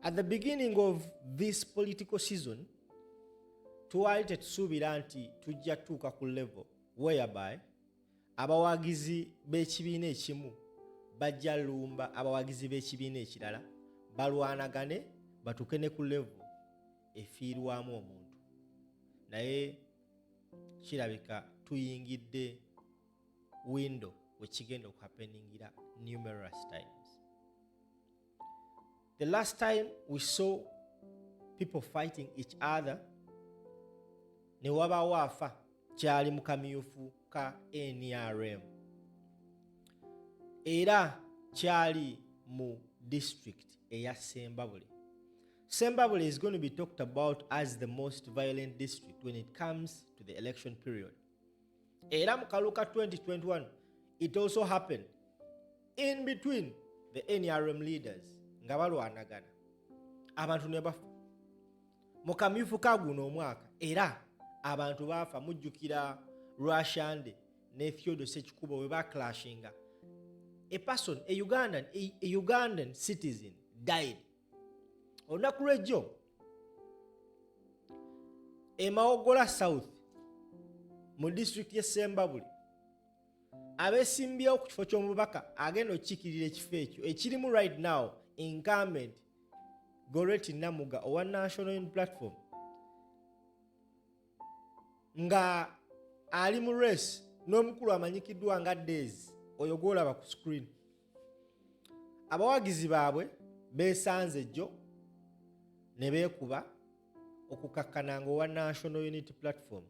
At the beginning of this political season, twali tetusuubira nti tujja tuuka ku level whereby abawagizi b'ekibiina ekimu bajja lumba abawagizi b'ekibiina ekirala balwanagane batuuke ne ku level efiirwamu omuntu. Naye kirabika tuyingidde window wekigenda okuhappeningira numerous times. The last time we saw people fighting each other, ne wabawo afa kyali mu kamyufu ka NRM. Era kyali mu district eya Ssembabule. Ssembabule is going to be talked about as the most violent district when it comes to the election period. Era mu kaluka 2021, it also happened in between the NRM leaders nga balwanagana. Abantu ne bafa. Mu kamyufu ka guno omwaka era abantu bafa. Mujjukira Rwashande ne Theodore Sekikubo we baclashinga. A person, a Ugandan citizen died. Olunaku lw'ejjo e Mawogola South mu district ye Ssembabule abesimbyewo ku kifo ky'omubaka agenda okukiikirira ekifo ekyo ekirimu right now incumbent Goreti Namuga owa National Unity Platform nga ali mu race n'omukulu amanyikiddwa nga Days oyo gw'olaba ku screen. Abawagizi baabwe beesanze jjo ne beekuba okukakkananga owa National Unity Platform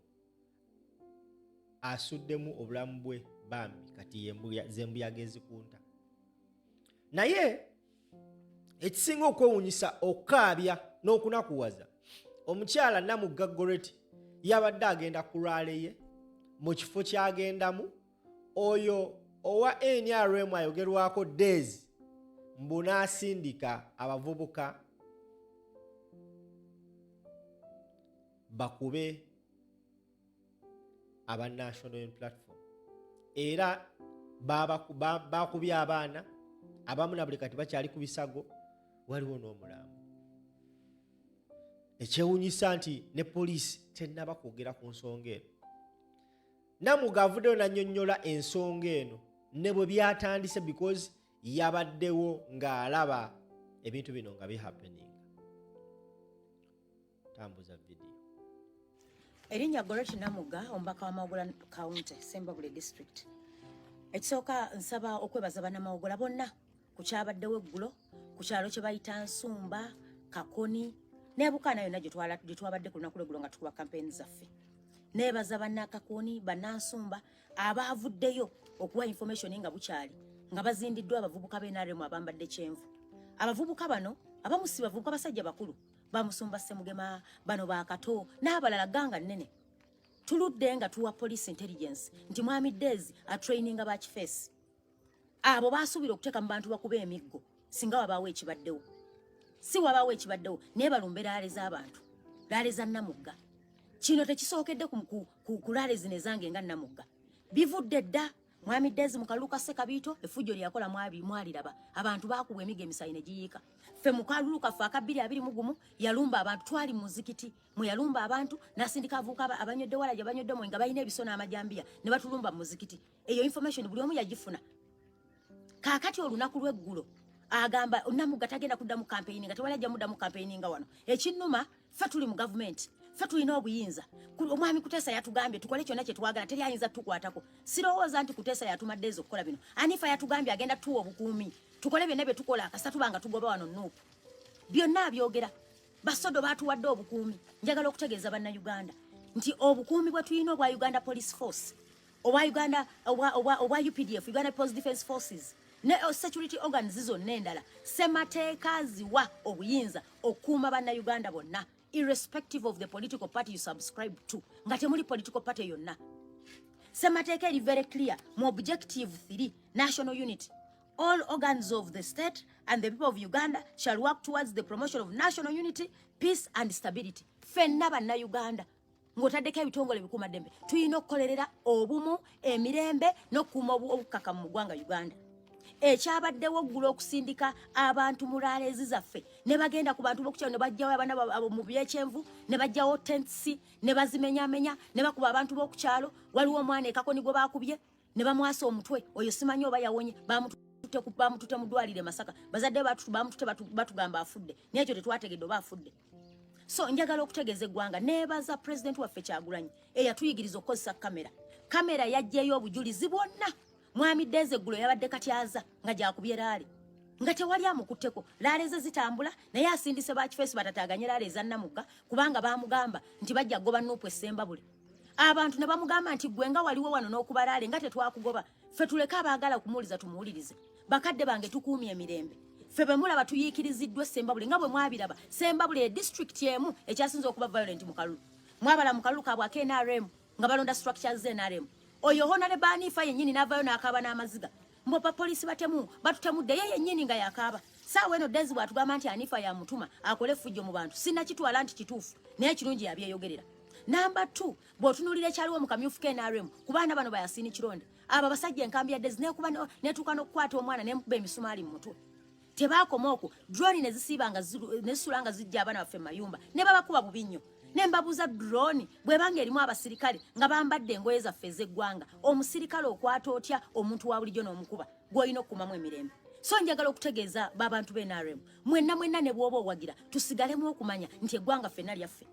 asuddemu obulamu bwe bambi kati zembuyaga ezikunta. Naye ekisinga okwewuunyisa okukaabya n'okunakuwaza, omukyala Namuga Goreti yabadde agenda ku rally ye mu kifo kyagendamu oyo owa NRM ayogerwako Days mbu n'asindika abavubuka bakube aba National Unity Platform. Era bakubye abaana abamu na buli kati bakyali ku bisago, waliwo n'omulamu. Ekyewuunyisa nti ne poliisi tennaba kwogera ku nsonga eno. Namuga avuddeyo n'annyonnyola ensonga eno ne bwe byatandise because yabaddewo ng'alaba ebintu bino nga bihappening. Tambuza video. Erinnya Goreti Namuga omubaka wa Mawogola County, Ssembabule District. Ekisooka nsaba okwebaza bannamawogola bonna ku kyabaddewo eggulo ku kyalo kye bayita Nsumba, Kakoni ne Bukana yonna gye twabadde ku lunaku lw'eggulo nga tukuba campaign zaffe. Neebaza bannakakoni bannansumba abaavuddeyo okuwa information nga bukyali nga bazindiddwa abavubuka b'NRM abambadde kyenvu. Abavubuka bano abamu si bavubuka basajja bakulu bamusumba Ssemugema bano baakato n'abalala ganga nnene. Tuludde nga tuwa police intelligence nti Mwami Days atraininga ba kifeesi. Abo baasuubira okuteeka mu bantu bakuba emiggo singa wabaawo ekibaddewo. Si wabaawo ekibaddewo naye balumbe laale z'abantu, laale za Namuga. Kino tekisookedde ku laale zino ezange nga Namuga. Bivudde dda Mwami Days mu kaluka Ssekabiito effujjo lyakola mwaliraba. Abantu baakubwa emiggo emisayi ne giyiika. Ffe mu kaluka ffe aka 2021 yalumba abantu, twali mu muzikiti mwe yalumba abantu n'asindika avuuka abanywedde wala gye banywedde mwe nga balina ebiso n'amajambiya ne batulumba mu muzikiti. Eyo information buli omu yagifuna. Kaakati olunaku lw'eggulo agamba Namuga tagenda kudda mu campaigning nga tewali ajja mudda mu campaigning nga wano. Ekinnuma ffe tuli mu government. Ffe tulina obuyinza. Omwami Kuteesa yatugambye tukole kyonna kye twagala, teri ayinza tukwatako. Sirowooza nti Kuteesa yatumадde okukola bino. Anifa yatugambye agenda tuwa obukuumi. Tukole byonna bye tukola kasita tuba nga tugoba wano NUP. Byonna abyogera. Basodo baatuwadde obukuumi. Njagala okutegeeza bannayuganda nti obukuumi bwe tulina obwa Uganda Police Force, obwa Uganda obwa UPDF, Uganda Post Defence Forces, ne security organs zonna endala, ssemateeka ziwa obuyinza okukuuma bannayuganda bonna, irrespective of the political party you subscribe to. Nga temuli political party yonna. Ssemateeka eri very clear mu objective 3, national unity. All organs of the state and the people of Uganda shall work towards the promotion of national unity, peace and stability. Fenna bannayuganda ng'otaddeko ebitongole bikuuma ddembe tulina okukolerera obumu, emirembe n'okukuuma obukakamu mu ggwanga Uganda. ekyabaddewo ggulo okusindika abantu mu laaleezi zaffe ne bagenda ku bantu b'okukyalo ne bajjawo abaana mu byekyenvu ne bajjawo tentsi ne bazimenyamenya ne bakuba abantu b'okukyalo waliwo omwana ekakoni gwe baakubye ne bamwasa omutwe oyo simanyi oba yawonye bamutute mu ddwaliro Masaka bazadde bamutute batugamba afudde naye ekyo tetwategedde oba afudde. So njagala okutegeeza eggwanga neebaza pulezidenti waffe Kyagulanyi eyatuyigiriza okukozesa kamera yajjayo obujulizi bwonna. Mwami Deze ggulo yabadde katyaza nga gyakubye laale nga tewali amukutteko laale ze zitambula naye asindise bakifeesi batataganye laale ezannamugga kubanga baamugamba nti bajja goba NUP Ssembabule. Abantu ne bamugamba nti gwe nga waliwo wano n'okuba laale nga tetwakugoba ffe tuleke abaagala kumuwuliza tumuwulirize. Bakadde bange tukuumye emirembe ffe bwe mulaba tuyiikiriziddwa Ssembabule nga bwe mwabiraba Ssembabule district emu ekyasinze okuba violent mu Kalulu mwabala mu Kalulu kabwako NRM nga balonda structures ze NRM. Oyo honale Banifa yennyini n'avaayo n'akaaba n'amaziga mbopa polisi batutemudde ye yennyini nga yakaaba. Saawa eno Deze bw'atugamba nti Anifa yamutuma akole effujjo mu bantu sinnakitwala nti kituufu naye ekirungi yabyeyogerera. Number 2 bw'otunuulira ekyaliwo mu kamyufu k'NRM ku baana bano bayasiini kironde abo abasajja enkambi ya Deze netuuka n'okukwata omwana nemukuba emisumaali mu mutwe. Tebaakoma okwo drone ne zisula nga zijja abaana baffe mu mayumba ne babakuba bubi nnyo. Nembabuza drone bwebanga erimu abasirikale nga bambadde engoye zaffe ez'eggwanga omusirikale okwata otya omuntu wa bulijjo n'omukuba gw'olina okukumamu emirembe. So njagala okutegeeza b'abantu b'NRM mwenna ne bw'oba owagira tusigalemu okumanya nti eggwanga ffenna lyaffe.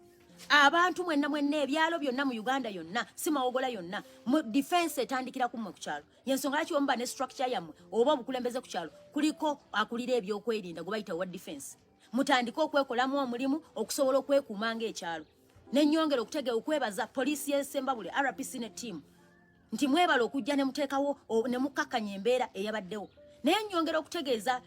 Abantu mwenna ebyalo byonna mu Uganda yonna si mawogola yonna mu defense etandikira kumwe ku kyalo yensonga laki omuba ne structure yammwe oba obukulembeze ku kyalo kuliko akulira ebyokwerinda gwe bayita wa defense. Mutandika okwekolamu omulimu okusobola okwekuuma ng'ekyalo. N'ennyongera okutegeeza okwebaza poliisi y'e Ssembabule RPC ne team nti mwebala okujja ne muteekawo ne mukakkanya embeera eyabaddewo. Naye nnyongera okutegeeza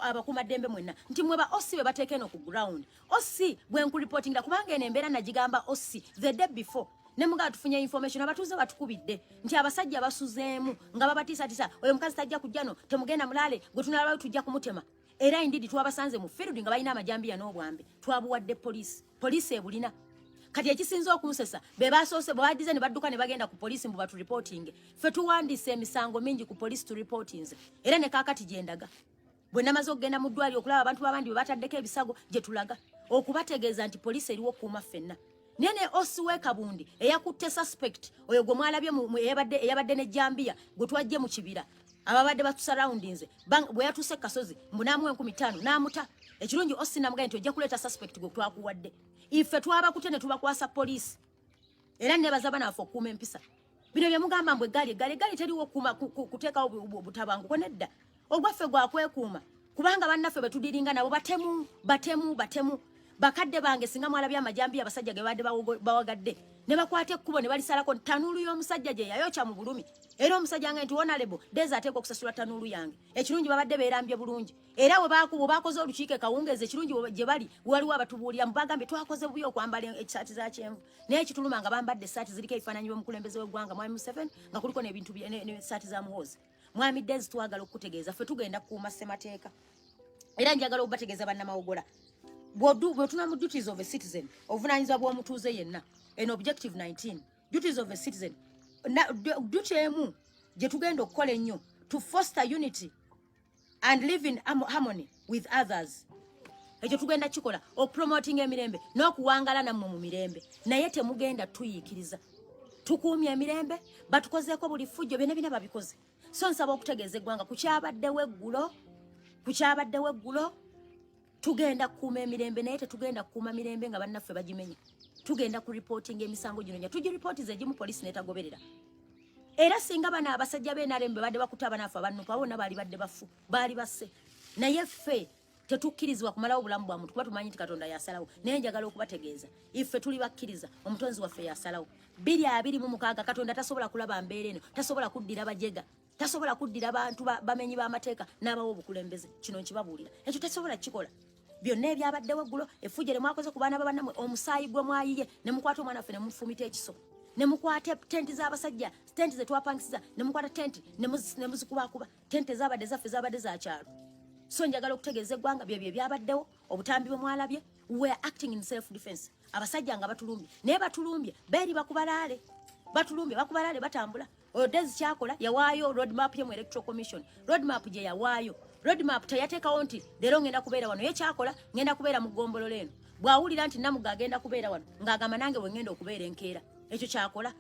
abakuumaddembe mwenna nti mweba OSI be bateeka eno ku ground. OSI bwe nkuripotingira kubanga eno embeera nagigamba OSI the day before ne mugaba tufunye information abatuuze batukubidde nti abasajja basuzeemu nga babatiisatiisa oyo mukazi tajja kujjano temugenda mulaale gwe tunalabayo tujja kumutema. Era indidi twabasanze mu field nga balina amajambiya n'obwambe twabuwadde poliisi ebulina. Kati ekisinza okumusesa be basoose bwadize ne badduka ne bagenda ku poliisi mbu batu reporting ffe tuwandiise emisango mingi ku poliisi tu reportings era ne kaakati gyendaga bwe namaze okugenda mu ddwaliro okulaba abantu babandi bwe bataddeko ebisago gye tulaga okubategeeza nti poliisi eriwo okuuma ffenna. Naye ne Osiwe Kabundi eyakutte suspect oyo gwe mwalabye eyabadde ne jambiya gwe twajje mu kibira ababadde batusurroundinze bwe yatuuse kasozi mbunamu 15,000 n'amuta. Ekirungi Osi namugamba nti ojja kuleeta suspect gwe twakuwadde ife twabakute ne tubakwasa poliisi era nebaza bana baffe okuuma empisa. Bino bye mugamba mbwe eggaali teriwo kuteekawo butabanguko nedda ogwaffe gwakwekuuma kubanga bannaffe betudiringa nabo batemu. Bakadde bange singa mwalabye amajambi abasajja ge badde bawagadde ne bakwata ekkubo ne balisalako tanuulu y'omusajja gye yayokya mu bulumi era omusajja nga nti honorable Deze ateekwa okusasula tanuulu yange. Ekirungi babadde beerambye bulungi era we bakoze olukiiko kawungeezi ekirungi gye bali waliwo abatubuulira mubagambye twakoze bubi okwambala ekisaati za kyenvu naye ekituluma nga bambadde esaati ziriko ebifaananyi by'omukulembeze w'eggwanga mwami Museveni nga kuliko n'ebintu n'esaati za muhoozi. Mwami Deze twagala okukutegeeza ffe tugenda kukuuma ssemateeka era njagala okubategeeza bannamawogola bw'otuna mu duties of a citizen obuvunaanyizibwa bw'omutuuze yenna eno objective 19 duties of a citizen duty emu gye tugenda okukola ennyo to foster unity and live in harmony with others. Ekyo tugenda kikola okupromoting emirembe n'okuwangala nammwe mu mirembe naye temugenda tuyiikiriza tukuumye emirembe batukozeeko buli ffujjo byonna babikoze. So nsaba okutegeeza eggwanga ku kyabaddewo eggulo tugenda kukuuma emirembe naye tetugenda kukuuma mirembe nga bannaffe bagimenya. Tugenda ku reporting emisango gino nya tugiripootiza egimu poliisi n'etagoberera. Era singa bana abasajja b'NRM badde bakuta abanaffe abannupa bonna baali badde bafu baali basse naye ffe tetukkirizibwa kumalawo obulamu bwa muntu kuba tumanyi nti Katonda yasalawo. Naye njagala okubategeeza iffe tuli bakkiriza omutonzi waffe yasalawo 226 Katonda tasobola kulaba mbeera eno tasobola kuddira bajega tasobola kuddira abantu bamenyi b'amateeka n'abawo obukulembeze kino nkibabuulira ekyo tasobola kikola. Byonna ebyabaddewo eggulo effujjo mwakoze ku baana babannammwe omusaayi gwe mwayiye ne mukwata omwana waffe ne mufumita ekiso ne mukwata tenti z'abasajja tenti ze twapangisiza ne mukwata tenti ne muzikubakuba tenti zabadde zaffe zabadde za kyalo. So njagala okutegeeza eggwanga bye byabaddewo obutambi bwe mwalabye we are acting in self defense. Abasajja nga batulumbye naye batulumbye beeri bakubalaale batambula odezi kyakola yawaayo roadmap ye mu electoral commission roadmap gye yawaayo roadmap teyateekawo nti leero ngenda kubeera wano ye kyakola ngenda kubeera mu ggombolola eno bw'awulira nti Namuga agenda kubeera wano ng'agamba nange bwe ngenda okubeera enkeera ekyo kyakola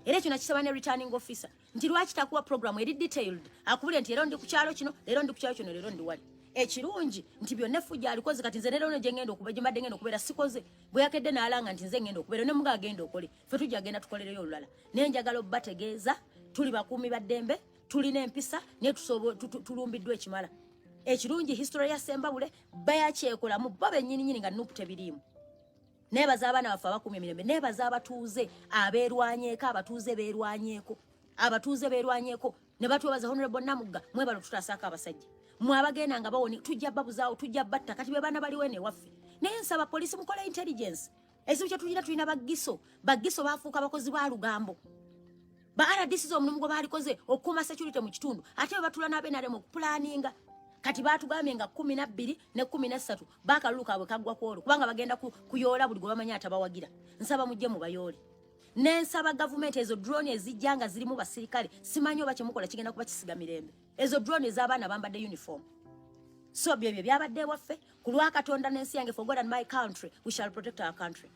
era ekyo nakisaba ne returning officer nti lwaki takuwa program eri detailed akubule nti leero ndi ku kyalo kino leero ndi ku kyalo kino leero ndi wali ekirungi nti byonna effujja alikoze kati nze leero gye ngenda okubeera gye mbadde ngenda okubeera sikoze bwe yakedde n'alanga nti nze ngenda okubeera ne Muga agenda okole ffe tujja agenda tukolereyo olulala naye njagala obbategeeza tuli bakuumi ba ddembe tulina empisa naye tulumbiddwa ekimala ekirungi history ya Ssembabule bayakyekolamu bo bennyininyini nga NUP tebiriimu nebaza abaana baffe abakuumye emirembe nebaza abatuuze abeerwanyeeko abatuuze beerwanyeeko ne batwebaza Honorable Namuga mwebalo tutasaako abasajja mwe abagenda nga bawoni tujja babuzaawo tujja batta kati be baana baliwo ene waffe naye nsaba poliisi mukole intelligence ekizibu kye tulina baggiso baafuuka abakozi ba lugambo ba RDC omulimu gwe baalikoze okukuuma security mu kitundu ate be batula n'abenaremu okupulaninga kati batugambye nga 12 ne 13 bakalulu kaabwe kaggwa kwolo kubanga bagenda kuyoola buli gwe bamanyi atabawagira nsaba mujje mu bayoole nensaba gavumenti ezo drone ezijja nga zirimu basirikale simanyi oba kyemukola kigenda kuba kisiga mirembe ezo drone ez'abaana bambadde uniform so byebyo byabadde waffe ku lwa Katonda n'ensi yange for God and my country we shall protect our country